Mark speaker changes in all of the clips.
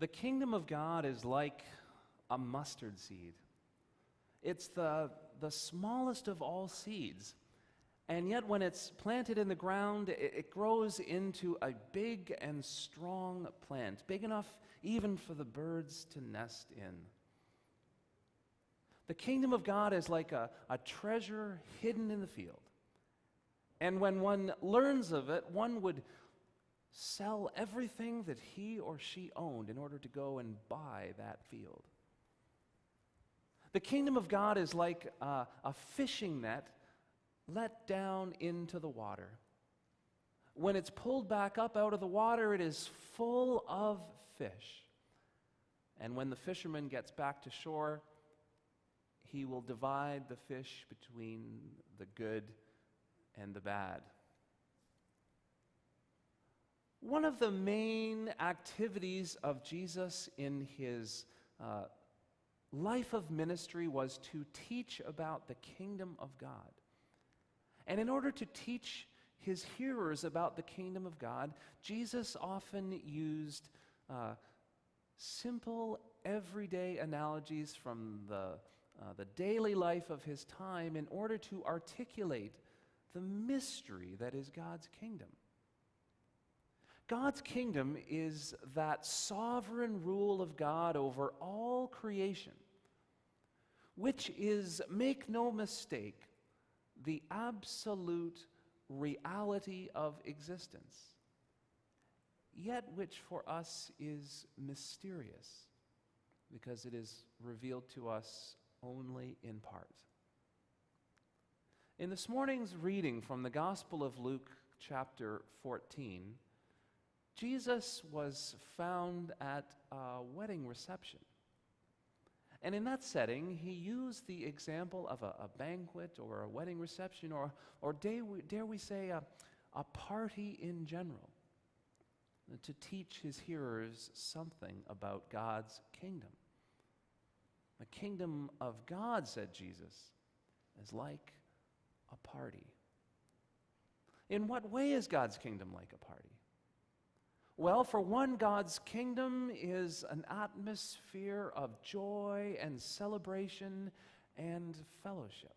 Speaker 1: The kingdom of God is like a mustard seed. It's the smallest of all seeds. And yet when it's planted in the ground, it grows into a big and strong plant, big enough even for the birds to nest in. The kingdom of God is like a treasure hidden in the field. And when one learns of it, one would sell everything that he or she owned in order to go and buy that field. The kingdom of God is like a fishing net let down into the water. When it's pulled back up out of the water, it is full of fish. And when the fisherman gets back to shore, he will divide the fish between the good and the bad. One of the main activities of Jesus in his life of ministry was to teach about the kingdom of God. And in order to teach his hearers about the kingdom of God, Jesus often used simple, everyday analogies from the daily life of his time in order to articulate the mystery that is God's kingdom. God's kingdom is that sovereign rule of God over all creation, which is, make no mistake, the absolute reality of existence, yet which for us is mysterious, because it is revealed to us only in part. In this morning's reading from the Gospel of Luke, chapter 14, Jesus was found at a wedding reception. And in that setting, he used the example of a banquet or a wedding reception or dare we say a party in general to teach his hearers something about God's kingdom. The kingdom of God, said Jesus, is like a party. In what way is God's kingdom like a party? Well, for one, God's kingdom is an atmosphere of joy and celebration and fellowship,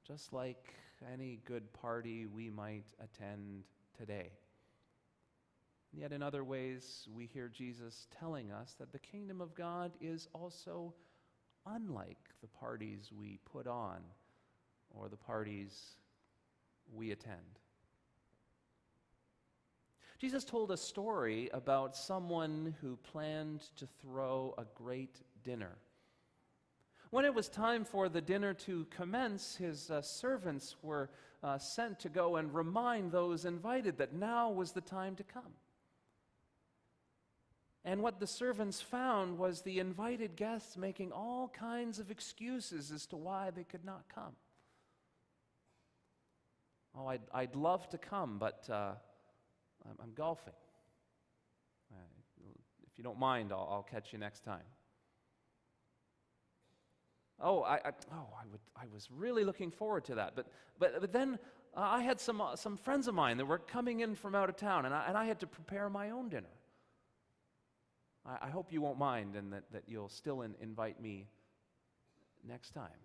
Speaker 1: just like any good party we might attend today. Yet in other ways, we hear Jesus telling us that the kingdom of God is also unlike the parties we put on or the parties we attend. Jesus told a story about someone who planned to throw a great dinner. When it was time for the dinner to commence, his servants were sent to go and remind those invited that now was the time to come. And what the servants found was the invited guests making all kinds of excuses as to why they could not come. Oh, I'd love to come, but I'm golfing. If you don't mind, I'll catch you next time. I was really looking forward to that, but then I had some friends of mine that were coming in from out of town, and I had to prepare my own dinner. I hope you won't mind, and that you'll still invite me next time.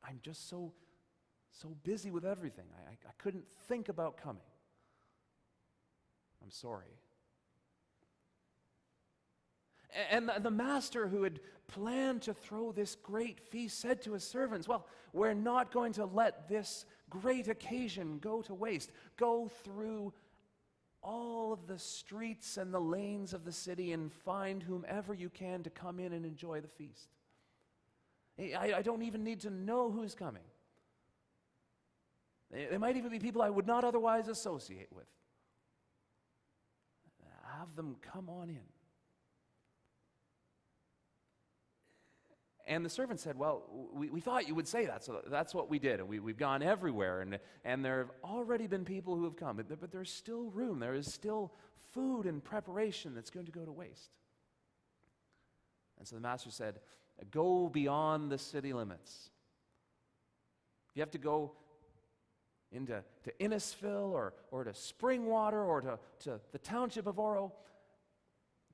Speaker 1: I'm just so busy with everything. I couldn't think about coming. I'm sorry. And the master who had planned to throw this great feast said to his servants, well, we're not going to let this great occasion go to waste. Go through all of the streets and the lanes of the city and find whomever you can to come in and enjoy the feast. I don't even need to know who's coming. There might even be people I would not otherwise associate with. Have them come on in. And the servant said, well, we thought you would say that, so that's what we did. And we've gone everywhere, and there have already been people who have come, but there's still room. There is still food and preparation that's going to go to waste. And so the master said, go beyond the city limits. If you have to go into Innisfil or to Springwater or to the township of Oro.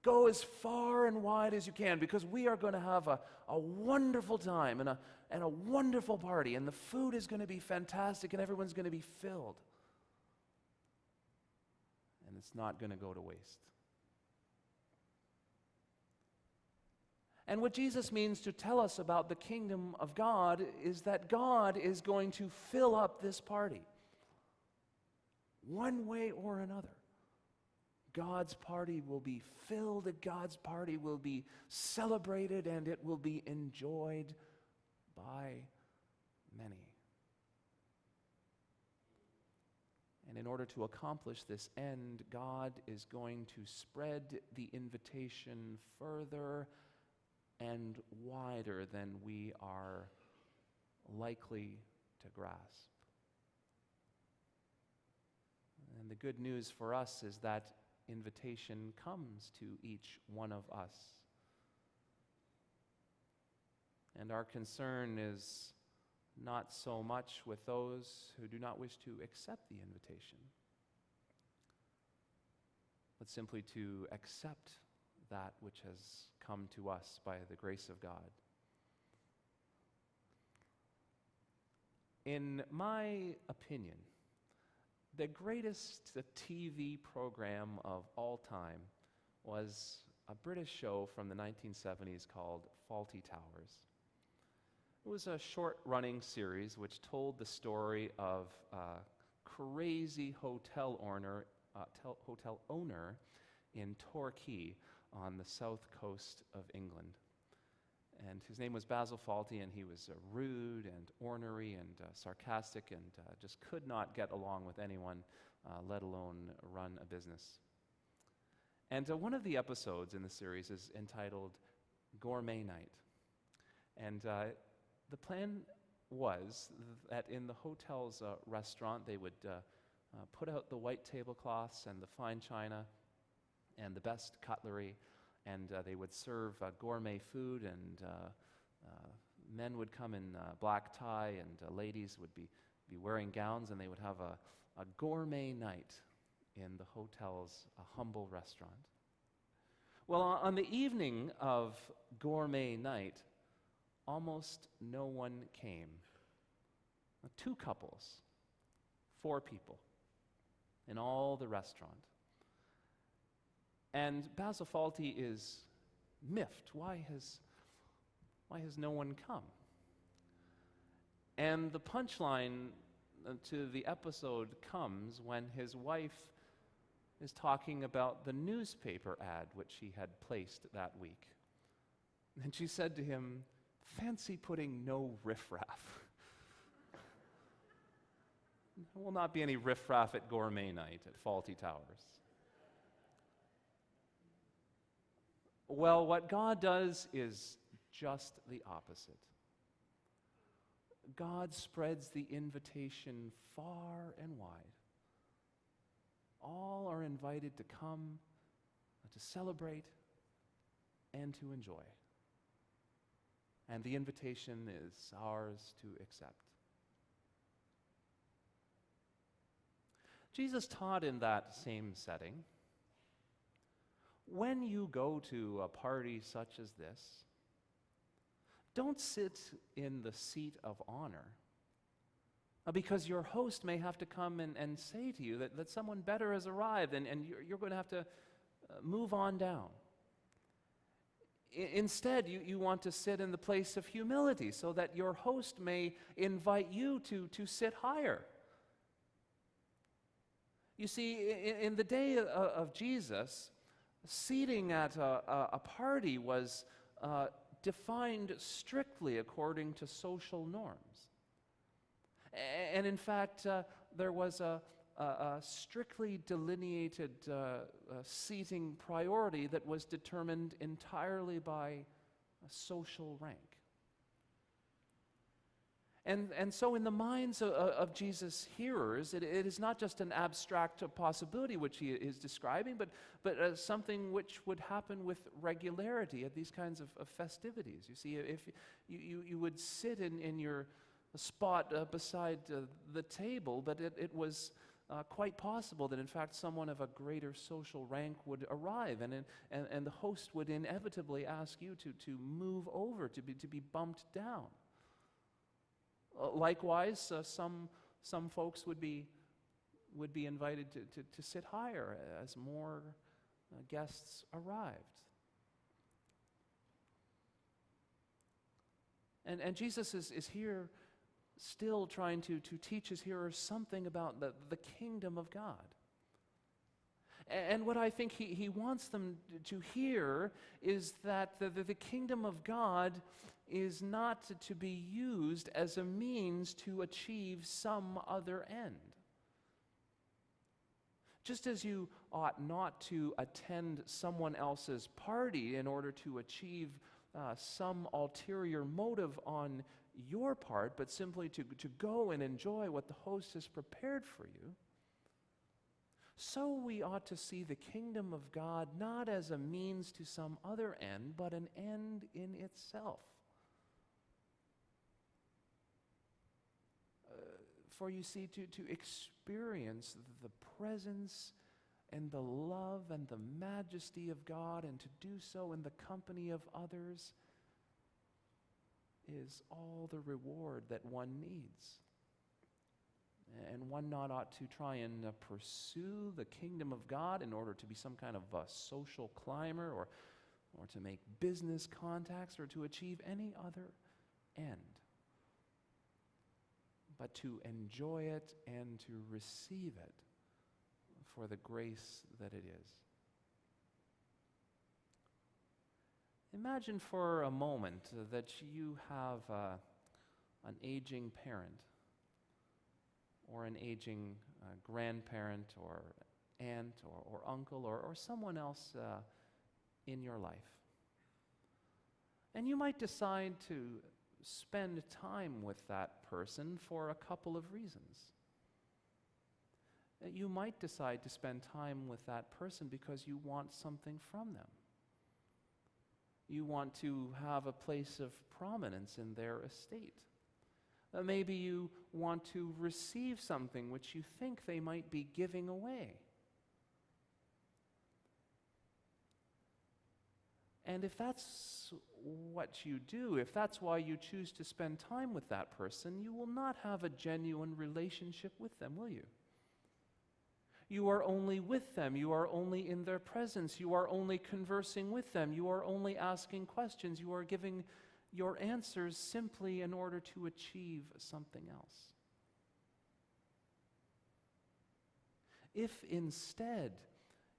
Speaker 1: Go as far and wide as you can, because we are going to have a wonderful time and a wonderful party, and the food is going to be fantastic and everyone's going to be filled. And it's not going to go to waste. And what Jesus means to tell us about the kingdom of God is that God is going to fill up this party, one way or another. God's party will be filled, God's party will be celebrated, and it will be enjoyed by many. And in order to accomplish this end, God is going to spread the invitation further and wider than we are likely to grasp. And the good news for us is that invitation comes to each one of us. And our concern is not so much with those who do not wish to accept the invitation, but simply to accept that which has come to us by the grace of God. In my opinion, the greatest TV program of all time was a British show from the 1970s called Fawlty Towers. It was a short-running series which told the story of a crazy hotel owner in Torquay on the south coast of England. And his name was Basil Fawlty, and he was rude and ornery and sarcastic and just could not get along with anyone, let alone run a business. And one of the episodes in the series is entitled Gourmet Night. And the plan was that in the hotel's restaurant, they would put out the white tablecloths and the fine china and the best cutlery, and they would serve gourmet food, and men would come in black tie, and ladies would be wearing gowns, and they would have a gourmet night in the hotel's humble restaurant. Well, on the evening of gourmet night, almost no one came. 2 couples, 4 people in all the restaurant. And Basil Fawlty is miffed. Why has no one come? And the punchline to the episode comes when his wife is talking about the newspaper ad which she had placed that week. And she said to him, "Fancy putting no riffraff." There will not be any riffraff at gourmet night at Fawlty Towers. Well, what God does is just the opposite. God spreads the invitation far and wide. All are invited to come, to celebrate, and to enjoy. And the invitation is ours to accept. Jesus taught in that same setting, when you go to a party such as this, don't sit in the seat of honor, because your host may have to come and say to you that someone better has arrived, and you're going to have to move on down. Instead, you want to sit in the place of humility so that your host may invite you to sit higher. You see, in the day of Jesus, seating at a party was defined strictly according to social norms. And in fact, there was a strictly delineated seating priority that was determined entirely by social rank. And so in the minds of Jesus' hearers, it is not just an abstract possibility which he is describing, but something which would happen with regularity at these kinds of festivities. You see, if you would sit in your spot beside the table, but it was quite possible that in fact someone of a greater social rank would arrive, and the host would inevitably ask you to move over, to be bumped down. Likewise, some folks would be invited to sit higher as more guests arrived. And Jesus is here still trying to teach his hearers something about the kingdom of God. And what I think he wants them to hear is that the kingdom of God is not to be used as a means to achieve some other end. Just as you ought not to attend someone else's party in order to achieve some ulterior motive on your part, but simply to go and enjoy what the host has prepared for you, so we ought to see the kingdom of God not as a means to some other end, but an end in itself. For you see, to experience the presence and the love and the majesty of God, and to do so in the company of others, is all the reward that one needs. And one not ought to try and pursue the kingdom of God in order to be some kind of a social climber, or to make business contacts, or to achieve any other end, but to enjoy it and to receive it for the grace that it is. Imagine for a moment that you have an aging parent, or an aging grandparent, or aunt, or uncle, or someone else in your life. And you might decide to spend time with that person for a couple of reasons. You might decide to spend time with that person because you want something from them. You want to have a place of prominence in their estate. Maybe you want to receive something which you think they might be giving away. And if that's what you do, if that's why you choose to spend time with that person, you will not have a genuine relationship with them, will you? You are only with them. You are only in their presence. You are only conversing with them. You are only asking questions. You are giving your answers simply in order to achieve something else. If instead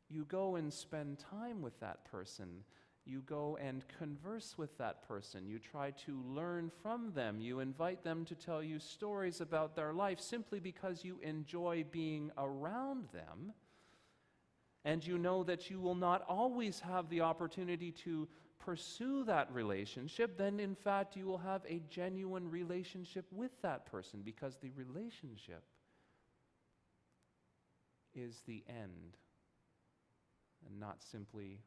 Speaker 1: you go and spend time with that person, you go and converse with that person, you try to learn from them, you invite them to tell you stories about their life simply because you enjoy being around them, and you know that you will not always have the opportunity to pursue that relationship, then in fact you will have a genuine relationship with that person, because the relationship is the end and not simply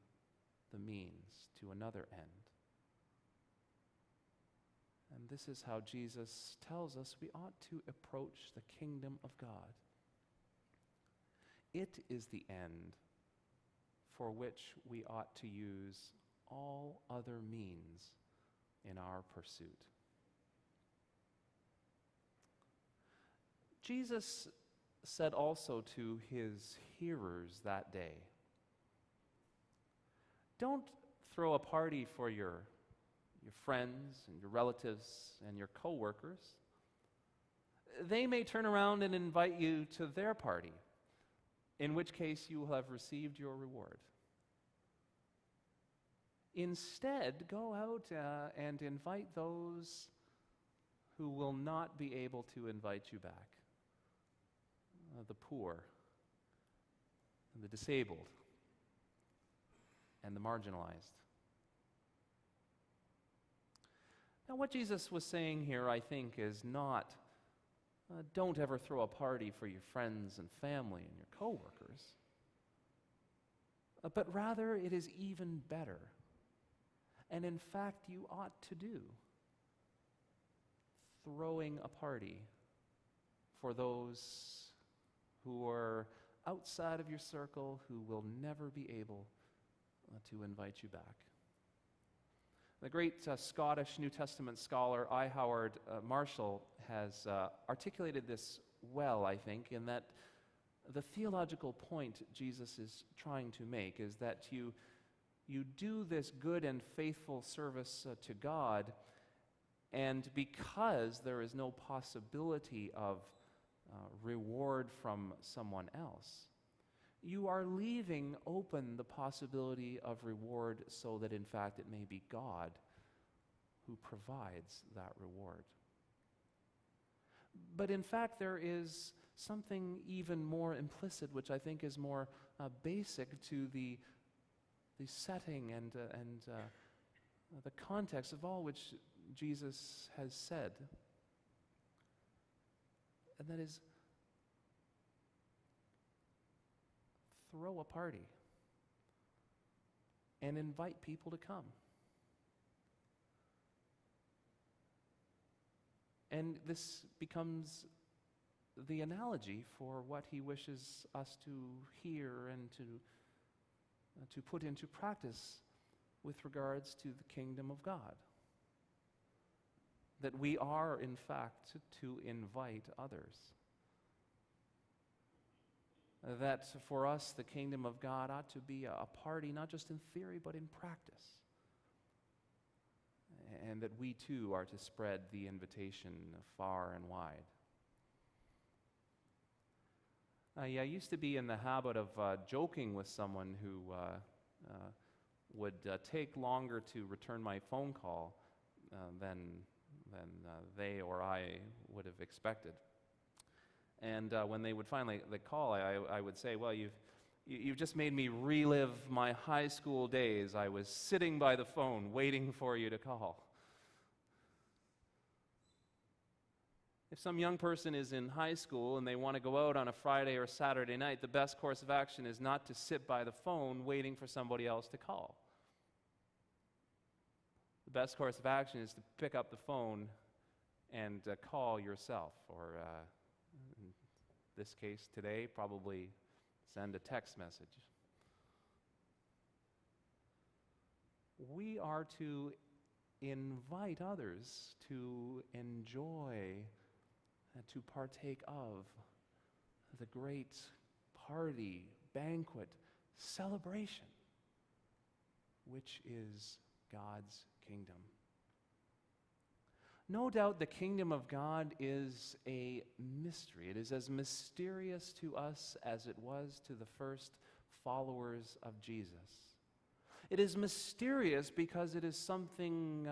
Speaker 1: the means to another end. And this is how Jesus tells us we ought to approach the kingdom of God. It is the end for which we ought to use all other means in our pursuit. Jesus said also to his hearers that day, don't throw a party for your friends and your relatives and your co-workers. They may turn around and invite you to their party, in which case you will have received your reward. Instead, go out and invite those who will not be able to invite you back. The poor, and the disabled, and the marginalized. Now, what Jesus was saying here, I think, is not, don't ever throw a party for your friends and family and your coworkers, but rather it is even better. And in fact, you ought to do. throwing a party for those who are outside of your circle, who will never be able to invite you back. The great Scottish New Testament scholar I. Howard Marshall has articulated this well, I think, in that the theological point Jesus is trying to make is that you do this good and faithful service to God, and because there is no possibility of reward from someone else, you are leaving open the possibility of reward so that in fact it may be God who provides that reward. But in fact there is something even more implicit, which I think is more basic to the setting and the context of all which Jesus has said. And that is, throw a party and invite people to come. And this becomes the analogy for what he wishes us to hear and to put into practice with regards to the kingdom of God. That we are, in fact, to invite others. That for us, the kingdom of God ought to be a party, not just in theory, but in practice. And that we too are to spread the invitation far and wide. I used to be in the habit of joking with someone who would take longer to return my phone call than they or I would have expected. And when they would finally call, I would say, well, you've just made me relive my high school days. I was sitting by the phone waiting for you to call. If some young person is in high school and they want to go out on a Friday or Saturday night, the best course of action is not to sit by the phone waiting for somebody else to call. The best course of action is to pick up the phone and call yourself, or in this case today, probably send a text message. We are to invite others to enjoy and to partake of the great party, banquet, celebration, which is God's kingdom. No doubt the kingdom of God is a mystery. It is as mysterious to us as it was to the first followers of Jesus. It is mysterious because it is something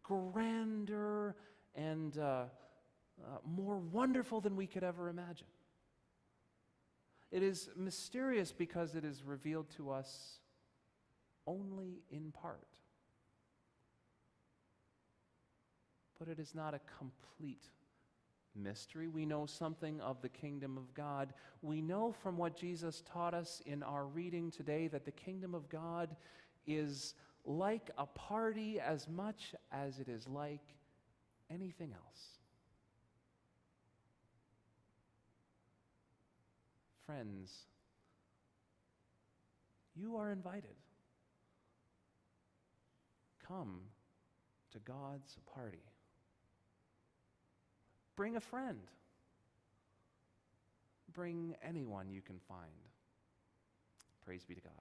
Speaker 1: grander and more wonderful than we could ever imagine. It is mysterious because it is revealed to us only in part. But it is not a complete mystery. We know something of the kingdom of God. We know from what Jesus taught us in our reading today that the kingdom of God is like a party as much as it is like anything else. Friends, you are invited. Come to God's party. Bring a friend. Bring anyone you can find. Praise be to God.